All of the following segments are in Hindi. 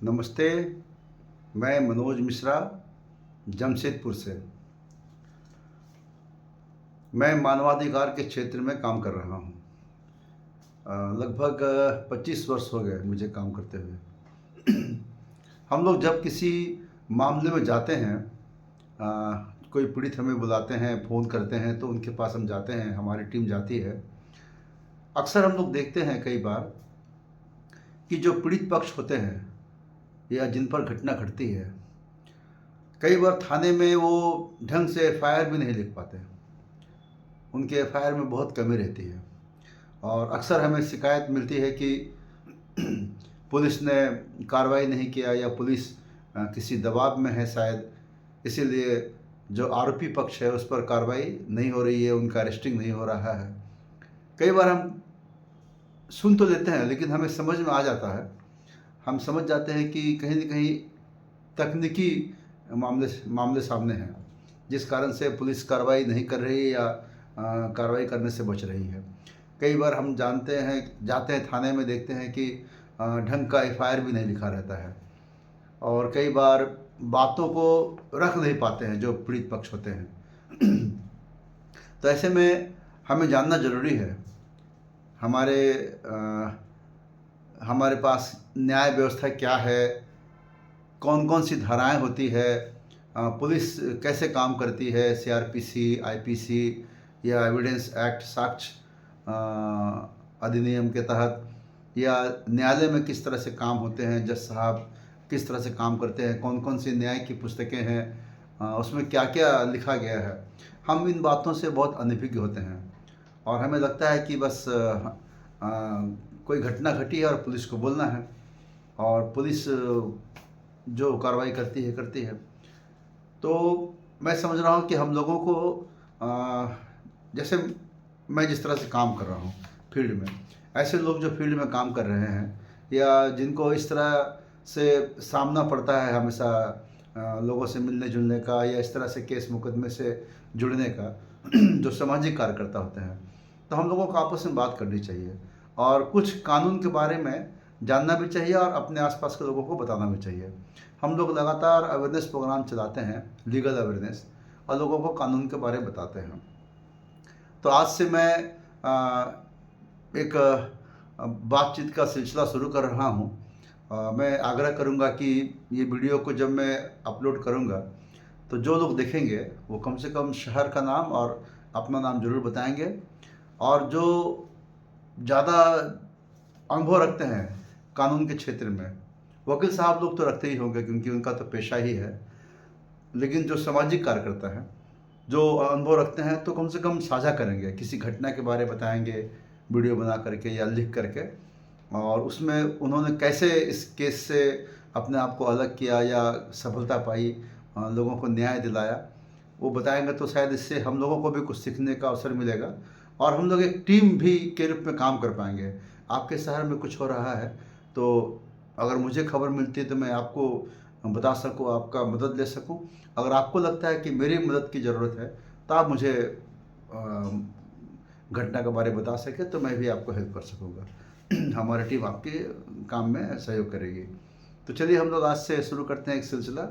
नमस्ते, मैं मनोज मिश्रा जमशेदपुर से। मैं मानवाधिकार के क्षेत्र में काम कर रहा हूँ। लगभग 25 वर्ष हो गए मुझे काम करते हुए। हम लोग जब किसी मामले में जाते हैं, कोई पीड़ित हमें बुलाते हैं, फ़ोन करते हैं, तो उनके पास हम जाते हैं, हमारी टीम जाती है। अक्सर हम लोग देखते हैं कई बार कि जो पीड़ित पक्ष होते हैं या जिन पर घटना घटती है, कई बार थाने में वो ढंग से एफआईआर भी नहीं लिख पाते। उनके एफआईआर में बहुत कमी रहती है और अक्सर हमें शिकायत मिलती है कि पुलिस ने कार्रवाई नहीं किया या पुलिस किसी दबाव में है शायद, इसीलिए जो आरोपी पक्ष है उस पर कार्रवाई नहीं हो रही है, उनका अरेस्टिंग नहीं हो रहा है। कई बार हम सुन तो लेते हैं लेकिन हमें समझ में आ जाता है, हम समझ जाते हैं कि कहीं न कहीं तकनीकी मामले मामले सामने हैं, जिस कारण से पुलिस कार्रवाई नहीं कर रही है या कार्रवाई करने से बच रही है। कई बार हम जाते हैं थाने में, देखते हैं कि ढंग का एफआईआर भी नहीं लिखा रहता है और कई बार बातों को रख नहीं पाते हैं जो पीड़ित पक्ष होते हैं। तो ऐसे में हमें जानना ज़रूरी है, हमारे पास न्याय व्यवस्था क्या है, कौन कौन सी धाराएं होती है, पुलिस कैसे काम करती है, सीआरपीसी, आईपीसी या एविडेंस एक्ट, साक्ष्य अधिनियम के तहत, या न्यायालय में किस तरह से काम होते हैं, जज साहब किस तरह से काम करते हैं, कौन कौन सी न्याय की पुस्तकें हैं, उसमें क्या क्या लिखा गया है। हम इन बातों से बहुत अनभिज्ञ होते हैं और हमें लगता है कि बस कोई घटना घटी है और पुलिस को बोलना है और पुलिस जो कार्रवाई करती है। तो मैं समझ रहा हूँ कि हम लोगों को जैसे मैं जिस तरह से काम कर रहा हूँ फील्ड में, ऐसे लोग जो फील्ड में काम कर रहे हैं या जिनको इस तरह से सामना पड़ता है हमेशा लोगों से मिलने जुलने का या इस तरह से केस मुकदमे से जुड़ने का, जो सामाजिक कार्यकर्ता होते हैं, तो हम लोगों को आपस में बात करनी चाहिए और कुछ कानून के बारे में जानना भी चाहिए और अपने आसपास के लोगों को बताना भी चाहिए। हम लोग लगातार अवेयरनेस प्रोग्राम चलाते हैं, लीगल अवेयरनेस, और लोगों को कानून के बारे में बताते हैं। तो आज से मैं एक बातचीत का सिलसिला शुरू कर रहा हूँ। मैं आग्रह करूँगा कि ये वीडियो को जब मैं अपलोड करूँगा तो जो लोग देखेंगे वो कम से कम शहर का नाम और अपना नाम ज़रूर बताएंगे, और जो ज़्यादा अनुभव रखते हैं कानून के क्षेत्र में, वकील साहब लोग तो रखते ही होंगे क्योंकि उनका तो पेशा ही है, लेकिन जो सामाजिक कार्यकर्ता हैं जो अनुभव रखते हैं तो कम से कम साझा करेंगे, किसी घटना के बारे बताएंगे वीडियो बना करके या लिख करके, और उसमें उन्होंने कैसे इस केस से अपने आप को अलग किया या सफलता पाई, लोगों को न्याय दिलाया, वो बताएंगे। तो शायद इससे हम लोगों को भी कुछ सीखने का अवसर मिलेगा और हम लोग एक टीम भी के रूप में काम कर पाएंगे। आपके शहर में कुछ हो रहा है तो अगर मुझे खबर मिलती है तो मैं आपको बता सकूँ, आपका मदद ले सकूँ। अगर आपको लगता है कि मेरी मदद की ज़रूरत है तो आप मुझे घटना के बारे में बता सकें तो मैं भी आपको हेल्प कर सकूँगा। हमारी टीम आपके काम में सहयोग करेगी। तो चलिए हम लोग आज से शुरू करते हैं एक सिलसिला।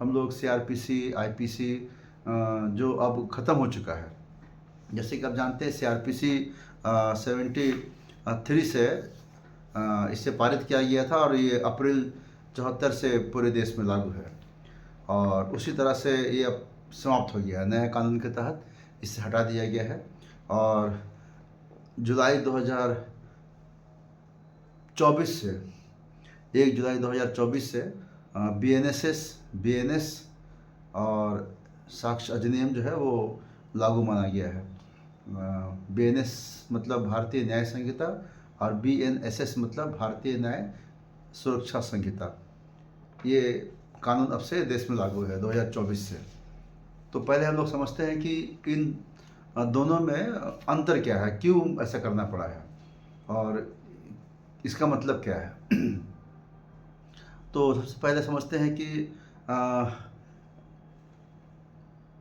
हम लोग सीआरपीसी, आईपीसी जो अब ख़त्म हो चुका है, जैसे कि आप जानते हैं सीआरपीसी 73 से इसे पारित किया गया था और ये अप्रैल 74 से पूरे देश में लागू है, और उसी तरह से ये अब समाप्त हो गया है। नए कानून के तहत इसे हटा दिया गया है और जुलाई 2024 से 1 जुलाई 2024 से बीएनएस और साक्ष्य अधिनियम जो है वो लागू माना गया है। बीएनएस मतलब भारतीय न्याय संहिता और बीएनएसएस मतलब भारतीय न्याय सुरक्षा संहिता। ये कानून अब से देश में लागू है 2024 से। तो पहले हम लोग समझते हैं कि इन दोनों में अंतर क्या है, क्यों ऐसा करना पड़ा है और इसका मतलब क्या है। तो सबसे पहले समझते हैं कि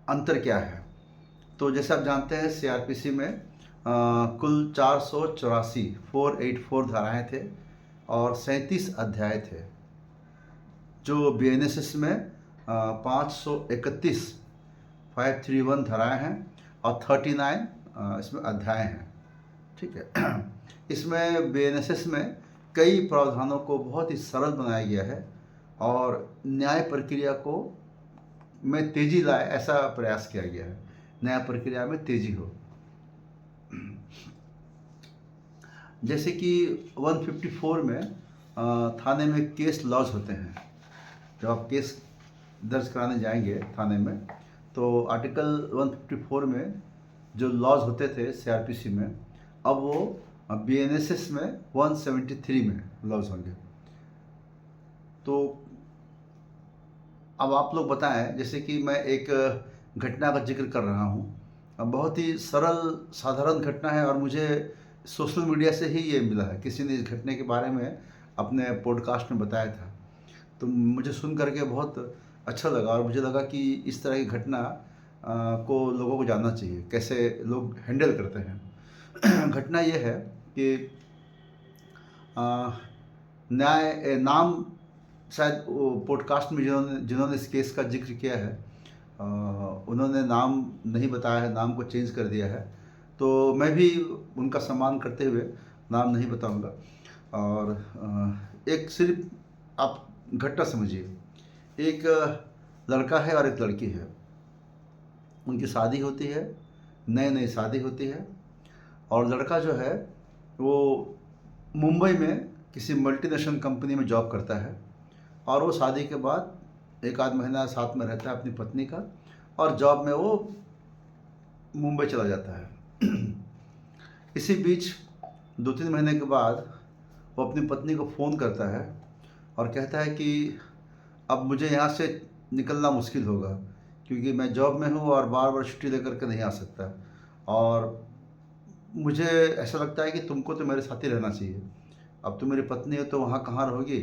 अंतर क्या है। तो जैसे आप जानते हैं सीआरपीसी में कुल 484 धाराएं थे और 37 अध्याय थे। जो बीएनएसएस में 531 531 धाराएं हैं और 39 इसमें अध्याय हैं। ठीक है। इसमें बीएनएसएस में कई प्रावधानों को बहुत ही सरल बनाया गया है और न्याय प्रक्रिया को में तेजी लाए ऐसा प्रयास किया गया है, न्याय प्रक्रिया में तेजी हो। जैसे कि 154 में थाने में केस लॉज होते हैं। जब आप केस दर्ज कराने जाएंगे थाने में, तो आर्टिकल 154 में जो लॉज होते थे सीआरपीसी में, अब वो बीएनएसएस में 173 में लॉज होंगे। तो अब आप लोग बताएं, जैसे कि मैं एक घटना का जिक्र कर रहा हूँ, बहुत ही सरल साधारण घटना है और मुझे सोशल मीडिया से ही ये मिला है। किसी ने इस घटने के बारे में अपने पॉडकास्ट में बताया था, तो मुझे सुन करके बहुत अच्छा लगा और मुझे लगा कि इस तरह की घटना को लोगों को जानना चाहिए, कैसे लोग हैंडल करते हैं। घटना ये है कि न्याय नाम शायद पॉडकास्ट में जिन्होंने इस केस का जिक्र किया है, उन्होंने नाम नहीं बताया है, नाम को चेंज कर दिया है। तो मैं भी उनका सम्मान करते हुए नाम नहीं बताऊंगा। और एक सिर्फ आप घटना समझिए, एक लड़का है और एक लड़की है, उनकी शादी होती है, नई नई शादी होती है और लड़का जो है वो मुंबई में किसी मल्टीनेशनल कंपनी में जॉब करता है और वो शादी के बाद एक आध महीना साथ में रहता है अपनी पत्नी का और जॉब में वो मुंबई चला जाता है। इसी बीच 2-3 महीने के बाद वो अपनी पत्नी को फ़ोन करता है और कहता है कि अब मुझे यहाँ से निकलना मुश्किल होगा क्योंकि मैं जॉब में हूँ और बार बार छुट्टी लेकर के नहीं आ सकता और मुझे ऐसा लगता है कि तुमको तो मेरे साथ ही रहना चाहिए। अब तुम मेरी पत्नी हो तो वहाँ कहाँ रहोगी,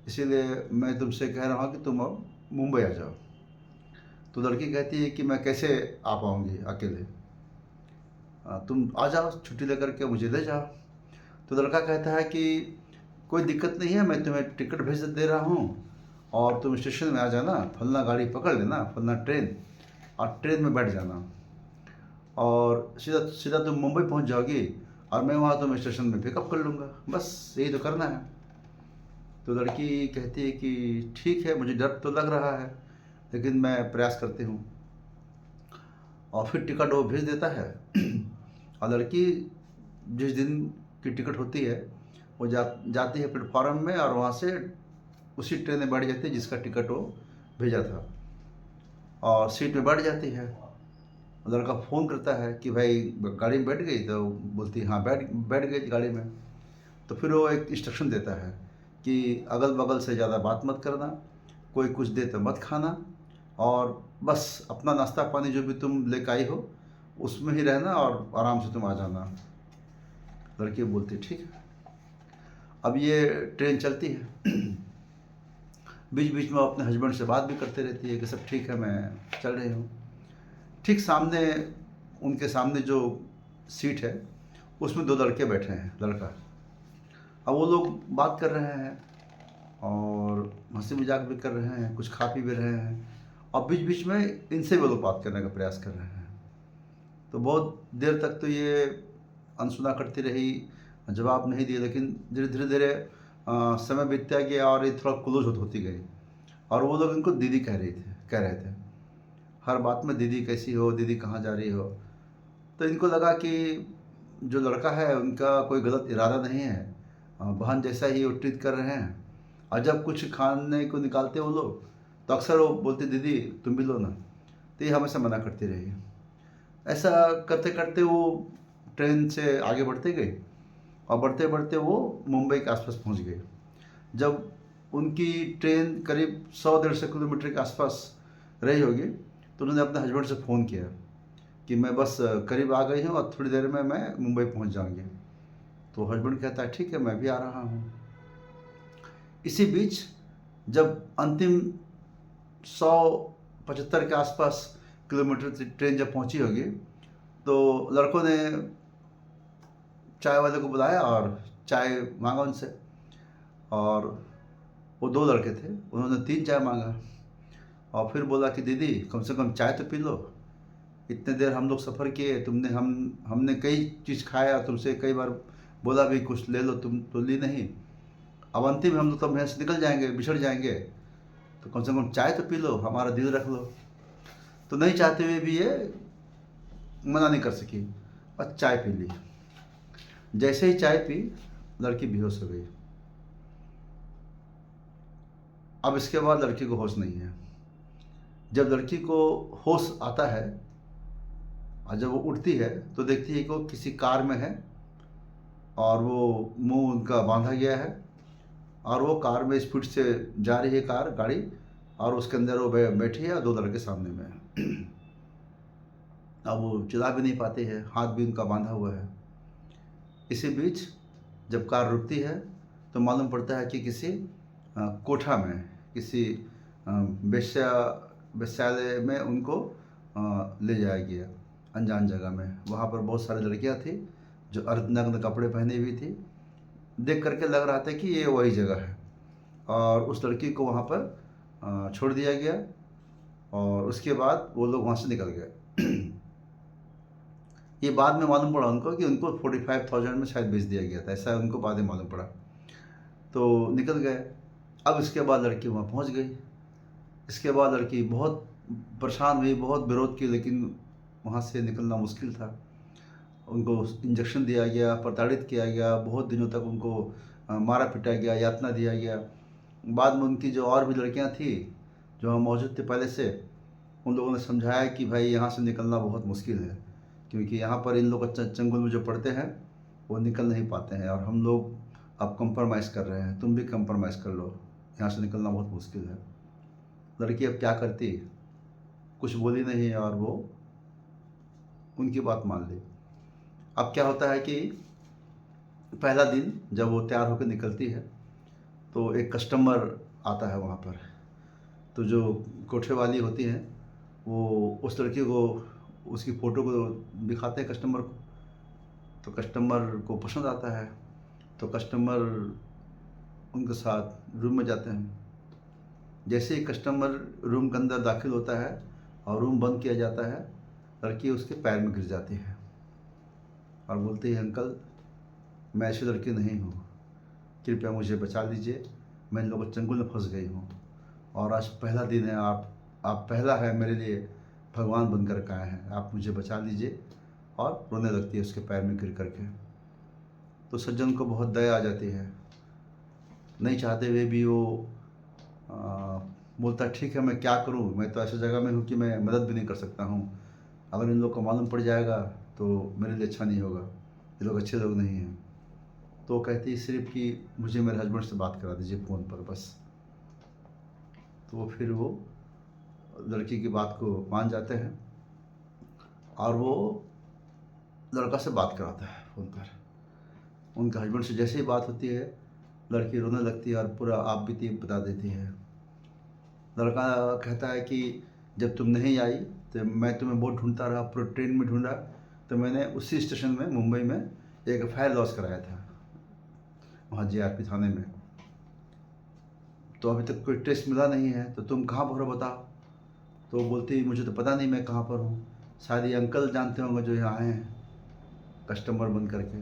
इसीलिए मैं तुमसे कह रहा हूँ कि तुम अब मुंबई आ जाओ। तो लड़की कहती है कि मैं कैसे आ पाऊँगी अकेले, तुम आ जाओ, छुट्टी लेकर के मुझे ले जाओ। तो लड़का कहता है कि कोई दिक्कत नहीं है, मैं तुम्हें टिकट भेज दे रहा हूँ और तुम स्टेशन में आ जाना, फलना गाड़ी पकड़ लेना, फलना ट्रेन, और ट्रेन में बैठ जाना और सीधा सीधा तुम मुंबई पहुँच जाओगी और मैं वहाँ तुम्हें स्टेशन में पिकअप कर लूँगा, बस यही तो करना है। तो लड़की कहती है कि ठीक है, मुझे डर तो लग रहा है लेकिन मैं प्रयास करती हूँ। और फिर टिकट वो भेज देता है और लड़की जिस दिन की टिकट होती है वो जाती है प्लेटफॉर्म में और वहाँ से उसी ट्रेन में बैठ जाती है जिसका टिकट वो भेजा था और सीट में बैठ जाती है। लड़का फ़ोन करता है कि भाई गाड़ी में बैठ गई, तो बोलती है हाँ बैठ गई गाड़ी में। तो फिर वो एक इंस्ट्रक्शन देता है कि अगल बगल से ज़्यादा बात मत करना, कोई कुछ दे तो मत खाना और बस अपना नाश्ता पानी जो भी तुम लेकर आई हो उसमें ही रहना और आराम से तुम आ जाना। लड़की बोलती ठीक है। अब ये ट्रेन चलती है, बीच बीच में अपने हस्बैंड से बात भी करते रहती है कि सब ठीक है, मैं चल रही हूँ। ठीक सामने, उनके सामने जो सीट है उसमें 2 लड़के बैठे हैं, लड़का। अब वो लोग बात कर रहे हैं और हंसी मजाक भी कर रहे हैं, कुछ खा पी भी रहे हैं और बीच बीच में इनसे भी लोग बात करने का प्रयास कर रहे हैं। तो बहुत देर तक तो ये अनसुना करती रही, जवाब नहीं दिए, लेकिन धीरे समय बीतता गया और ये थोड़ा क्लोज होती गई और वो लोग इनको दीदी कह रहे थे। हर बात में दीदी कैसी हो, दीदी कहाँ जा रही हो। तो इनको लगा कि जो लड़का है उनका कोई गलत इरादा नहीं है, बहन जैसा ही वो ट्रीट कर रहे हैं। और जब कुछ खाने को निकालते वो लोग तो अक्सर वो बोलते दीदी तुम भी लो ना, तो ये हमेशा मना करती रही। ऐसा करते करते वो ट्रेन से आगे बढ़ते गए और बढ़ते बढ़ते वो मुंबई के आसपास पहुंच गए। जब उनकी ट्रेन करीब 100-150 किलोमीटर के आसपास रही होगी तो उन्होंने अपने हस्बैंड से फ़ोन किया कि मैं बस करीब आ गई हूँ और थोड़ी देर में मैं मुंबई पहुँच जाऊँगी। तो हस्बैंड कहता है ठीक है, मैं भी आ रहा हूँ। इसी बीच जब अंतिम 175 के आसपास किलोमीटर ट्रेन जब पहुँची होगी तो लड़कों ने चाय वाले को बुलाया और चाय मांगा उनसे और वो 2 लड़के थे, उन्होंने 3 चाय माँगा और फिर बोला कि दीदी कम से कम चाय तो पी लो, इतने देर हम लोग सफ़र किए, तुमने हमने कई चीज़ खाया, तुमसे कई बार बोला भी कुछ ले लो, तुम तो ली नहीं। अब अंतिम में हम लोग तो यहाँ से निकल जाएंगे, बिछड़ जाएंगे, तो कम से कम चाय तो पी लो, हमारा दिल रख लो। तो नहीं चाहते हुए भी ये मना नहीं कर सकी और चाय पी ली। जैसे ही चाय पी, लड़की बेहोश हो गई। अब इसके बाद लड़की को होश नहीं है। जब लड़की को होश आता है और जब वो उठती है तो देखती है कि वो किसी कार में है और वो मुंह उनका बांधा गया है और वो कार में स्पीड से जा रही है गाड़ी, और उसके अंदर वो बैठी है और 2 लड़के सामने में है। अब वो चिल्ला भी नहीं पाते हैं, हाथ भी उनका बांधा हुआ है। इसी बीच जब कार रुकती है तो मालूम पड़ता है कि किसी कोठा में, किसी वेश्यालय में उनको ले जाया गया, अनजान जगह में। वहाँ पर बहुत सारी लड़कियाँ थी जो अर्धनग्न कपड़े पहनी हुई थी। देख करके लग रहा था कि ये वही जगह है, और उस लड़की को वहाँ पर छोड़ दिया गया और उसके बाद वो लोग वहाँ से निकल गए। ये बाद में मालूम पड़ा उनको कि उनको 45,000 में शायद बेच दिया गया था, ऐसा उनको बाद में मालूम पड़ा। तो निकल गए। अब इसके बाद लड़की वहाँ पहुँच गई। इसके बाद लड़की बहुत परेशान हुई, बहुत विरोध की, लेकिन वहाँ से निकलना मुश्किल था। उनको इंजेक्शन दिया गया, प्रताड़ित किया गया, बहुत दिनों तक उनको मारा पीटा गया, यातना दिया गया। बाद में उनकी जो और भी लड़कियाँ थी जो वहाँ मौजूद थे पहले से, उन लोगों ने समझाया कि भाई यहाँ से निकलना बहुत मुश्किल है, क्योंकि यहाँ पर इन लोग चंगुल में जो पड़ते हैं वो निकल नहीं पाते हैं, और हम लोग अब कंप्रोमाइज़ कर रहे हैं, तुम भी कंप्रोमाइज़ कर लो, यहाँ से निकलना बहुत मुश्किल है। लड़की अब क्या करती, कुछ बोली नहीं और वो उनकी बात मान ली। अब क्या होता है कि पहला दिन जब वो तैयार होकर निकलती है तो एक कस्टमर आता है वहाँ पर। तो जो कोठे वाली होती हैं वो उस लड़की को, उसकी फ़ोटो को दिखाते हैं कस्टमर को, तो कस्टमर को पसंद आता है। तो कस्टमर उनके साथ रूम में जाते हैं। जैसे ही कस्टमर रूम के अंदर दाखिल होता है और रूम बंद किया जाता है, लड़की उसके पैर में गिर जाती है और बोलती है, अंकल मैं ऐसी लड़की नहीं हूँ, कृपया मुझे बचा लीजिए, मैं इन लोगों के चंगुल में फंस गई हूँ और आज पहला दिन है, आप पहला है मेरे लिए, भगवान बनकर के आए हैं, आप मुझे बचा लीजिए। और रोने लगती है उसके पैर में गिर करके। तो सज्जन को बहुत दया आ जाती है। नहीं चाहते हुए भी वो बोलता ठीक है, मैं क्या करूं, मैं तो ऐसी जगह में हूं कि मैं मदद भी नहीं कर सकता हूं, अगर इन लोग को मालूम पड़ जाएगा तो मेरे लिए अच्छा नहीं होगा, ये लोग अच्छे लोग नहीं हैं। तो कहती है सिर्फ कि मुझे मेरे हस्बैंड से बात करा दीजिए फ़ोन पर बस। तो फिर वो लड़की की बात को मान जाते हैं और वो लड़का से बात कराता है फ़ोन पर। उनके हस्बैंड से जैसे ही बात होती है, लड़की रोने लगती है और पूरा आप बीती बता देती है। लड़का कहता है कि जब तुम नहीं आई तो मैं तुम्हें बहुत ढूंढता रहा, पूरे ट्रेन में ढूंढा, तो मैंने उसी स्टेशन में मुंबई में एक एफ.आई.आर. लॉस कराया था, वहाँ जीआरपी थाने में। तो अभी तक कोई ट्रेस मिला नहीं है, तो तुम कहाँ पर हो बताओ। तो वो बोलती मुझे तो पता नहीं मैं कहाँ पर हूँ, शायद ये अंकल जानते होंगे जो यहाँ आए हैं कस्टमर बन करके।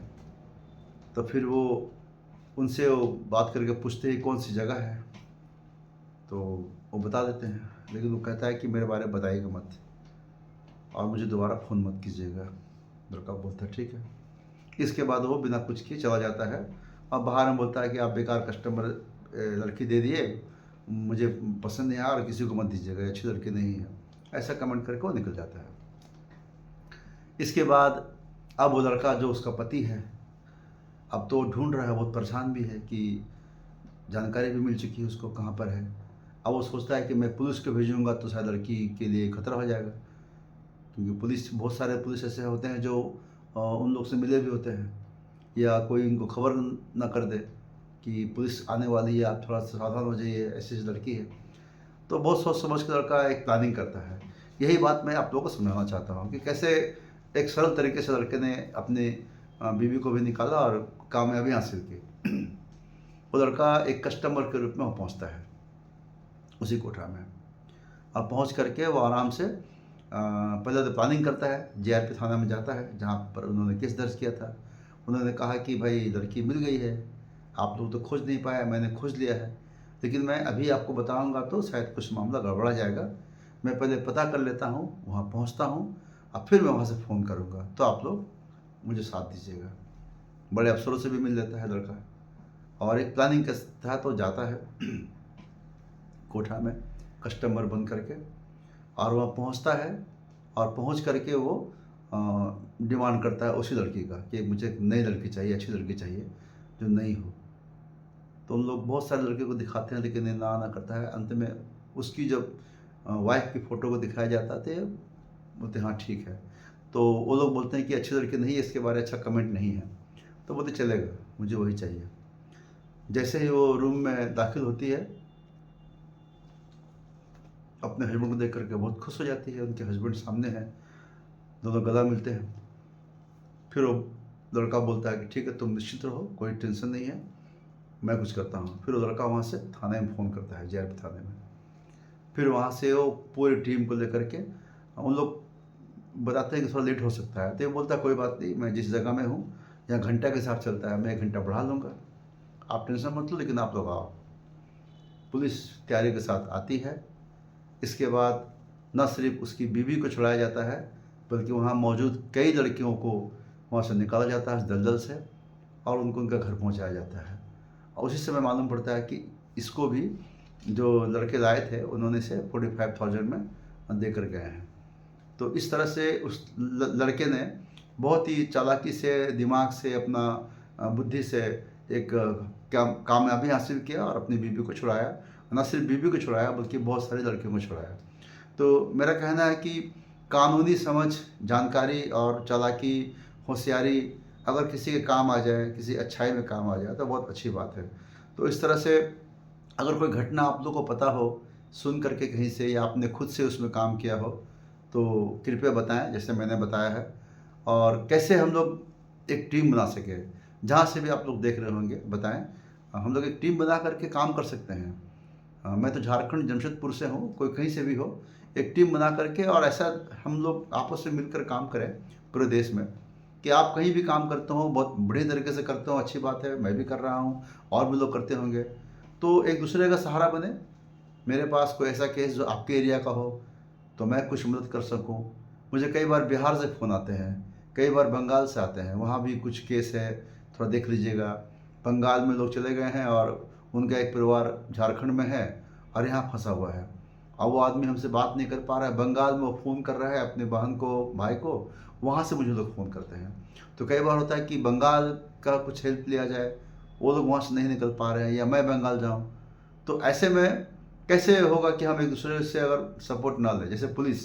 तो फिर वो उनसे वो बात करके पूछते हैं कौन सी जगह है, तो वो बता देते हैं, लेकिन वो कहता है कि मेरे बारे में बताइएगा मत और मुझे दोबारा फ़ोन मत कीजिएगा। लड़का बोलता है ठीक है। इसके बाद वो बिना कुछ किए चला जाता है और बाहर में बोलता है कि आप बेकार कस्टमर लड़की दे दिए, मुझे पसंद नहीं आया और किसी को मत दीजिएगा, अच्छी लड़की नहीं है, ऐसा कमेंट करके वो निकल जाता है। इसके बाद अब वो लड़का जो उसका पति है, अब तो ढूंढ रहा है, बहुत परेशान भी है कि जानकारी भी मिल चुकी है उसको कहाँ पर है। अब वो सोचता है कि मैं पुलिस को भेजूँगा तो शायद लड़की के लिए खतरा हो जाएगा, क्योंकि पुलिस, बहुत सारे पुलिस ऐसे होते हैं जो उन लोग से मिले भी होते हैं, या कोई उनको खबर ना कर दे कि पुलिस आने वाली है, आप थोड़ा सा सावधान हो जाइए, ऐसी लड़की है। तो बहुत सोच समझ कर लड़का एक प्लानिंग करता है। यही बात मैं आप लोगों को समझाना चाहता हूँ कि कैसे एक सरल तरीके से लड़के ने अपने बीवी को भी निकाला और कामयाबी हासिल की। वो लड़का एक कस्टमर के रूप में वो पहुँचता है उसी कोठा में। अब पहुँच करके वो आराम से पहले तो प्लानिंग करता है, जीआरपी थाना में जाता है जहाँ पर उन्होंने केस दर्ज किया था। उन्होंने कहा कि भाई लड़की मिल गई है, आप लोग तो खोज नहीं पाए, मैंने खोज लिया है, लेकिन मैं अभी आपको बताऊंगा तो शायद कुछ मामला गड़बड़ा जाएगा। मैं पहले पता कर लेता हूँ, वहाँ पहुँचता हूँ, अब फिर मैं वहाँ से फ़ोन करूँगा, तो आप लोग मुझे साथ दीजिएगा। बड़े अफसरों से भी मिल लेता है लड़का और एक प्लानिंग के तहत वो जाता है कोठा में कस्टमर बन करके, और वहाँ पहुँचता है और पहुँच करके वो डिमांड करता है उसी लड़की का कि मुझे एक नई लड़की चाहिए, अच्छी लड़की चाहिए जो नई हो। तो उन लोग बहुत सारे लड़के को दिखाते हैं, लेकिन ये ना ना करता है। अंत में उसकी जब वाइफ की फ़ोटो को दिखाया जाता है तो बोलते हाँ ठीक है। तो वो लोग बोलते हैं कि अच्छी लड़की नहीं है, इसके बारे में अच्छा कमेंट नहीं है। तो बोलते चलेगा, मुझे वही चाहिए। जैसे ही वो रूम में दाखिल होती है, अपने हस्बैंड को देख करके बहुत खुश हो जाती है। उनके हस्बैंड सामने हैं, दोनों गला मिलते हैं। फिर वो लड़का बोलता है कि ठीक है, तुम निश्चिंत रहो, कोई टेंशन नहीं है, मैं कुछ करता हूँ। फिर वो लड़का वहाँ से थाने में फ़ोन करता है, जीआरपी थाने में। फिर वहाँ से वो पूरी टीम को लेकर के उन लोग बताते हैं कि थोड़ा लेट हो सकता है, तो ये बोलता है कोई बात नहीं, मैं जिस जगह में हूँ यहाँ घंटा के हिसाब चलता है, मैं 1 घंटा बढ़ा लूँगा, आप टेंशन मत लो, लेकिन आप लोग आओ। पुलिस तैयारी के साथ आती है। इसके बाद न सिर्फ उसकी बीवी को छुड़ाया जाता है, बल्कि वहाँ मौजूद कई लड़कियों को वहाँ से निकाला जाता है दलदल से, और उनको उनका घर पहुँचाया जाता है। और उसी समय मालूम पड़ता है कि इसको भी जो लड़के लाए थे उन्होंने इसे 45,000 में दे कर गए हैं। तो इस तरह से उस लड़के ने बहुत ही चालाकी से, दिमाग से, अपना बुद्धि से एक कामयाबी हासिल किया और अपनी बीवी को छुड़ाया। न सिर्फ बीवी को छुड़ाया बल्कि बहुत सारे लड़कियों को छुड़ाया। तो मेरा कहना है कि कानूनी समझ, जानकारी और चालाकी, होशियारी अगर किसी के काम आ जाए, किसी अच्छाई में काम आ जाए तो बहुत अच्छी बात है। तो इस तरह से अगर कोई घटना आप लोगों को पता हो, सुन करके कहीं से, या आपने खुद से उसमें काम किया हो, तो कृपया बताएं, जैसे मैंने बताया है। और कैसे हम लोग एक टीम बना सकें, जहाँ से भी आप लोग देख रहे होंगे बताएं, हम लोग एक टीम बना करके काम कर सकते हैं। मैं तो झारखंड जमशेदपुर से हूँ, कोई कहीं से भी हो, एक टीम बना करके और ऐसा हम लोग आपस में मिलकर काम करें पूरे देश में, कि आप कहीं भी काम करते हो, बहुत बढ़िया तरीके से करते हो, अच्छी बात है, मैं भी कर रहा हूँ और भी लोग करते होंगे, तो एक दूसरे का सहारा बने। मेरे पास कोई ऐसा केस जो आपके एरिया का हो तो मैं कुछ मदद कर सकूं। मुझे कई बार बिहार से फ़ोन आते हैं, कई बार बंगाल से आते हैं, वहाँ भी कुछ केस है, थोड़ा देख लीजिएगा। बंगाल में लोग चले गए हैं और उनका एक परिवार झारखंड में है और यहाँ फंसा हुआ है। अब वो आदमी हमसे बात नहीं कर पा रहा है, बंगाल में वो फ़ोन कर रहा है अपने बहन को, भाई को, वहाँ से मुझे लोग फ़ोन करते हैं। तो कई बार होता है कि बंगाल का कुछ हेल्प लिया जाए, वो लोग वहाँ से नहीं निकल पा रहे हैं, या मैं बंगाल जाऊँ। तो ऐसे में कैसे होगा कि हम एक दूसरे से अगर सपोर्ट ना लें। जैसे पुलिस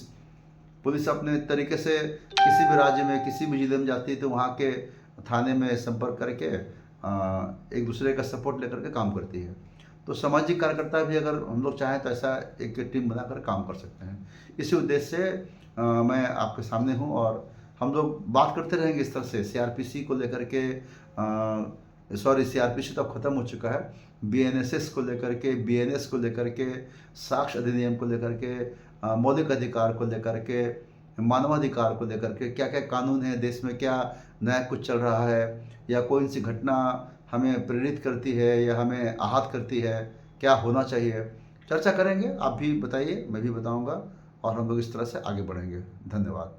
पुलिस अपने तरीके से किसी भी राज्य में, किसी भी जिले में जाती है तो वहाँ के थाने में संपर्क करके एक दूसरे का सपोर्ट लेकर के काम करती है। तो सामाजिक कार्यकर्ता भी अगर हम लोग चाहें तो ऐसा एक टीम बनाकर काम कर सकते हैं। इसी उद्देश्य से मैं आपके सामने हूँ और हम लोग बात करते रहेंगे इस तरह से सीआरपीसी को लेकर के। सॉरी, सीआरपीसी तो अब खत्म हो चुका है। बीएनएसएस को लेकर के, बीएनएस को लेकर के, साक्ष्य अधिनियम को लेकर के, मौलिक अधिकार को लेकर के, मानवाधिकार को लेकर के, क्या क्या कानून है देश में, क्या नया कुछ चल रहा है, या कोई सी घटना हमें प्रेरित करती है या हमें आहत करती है, क्या होना चाहिए, चर्चा करेंगे। आप भी बताइए, मैं भी बताऊंगा और हम लोग इस तरह से आगे बढ़ेंगे। धन्यवाद।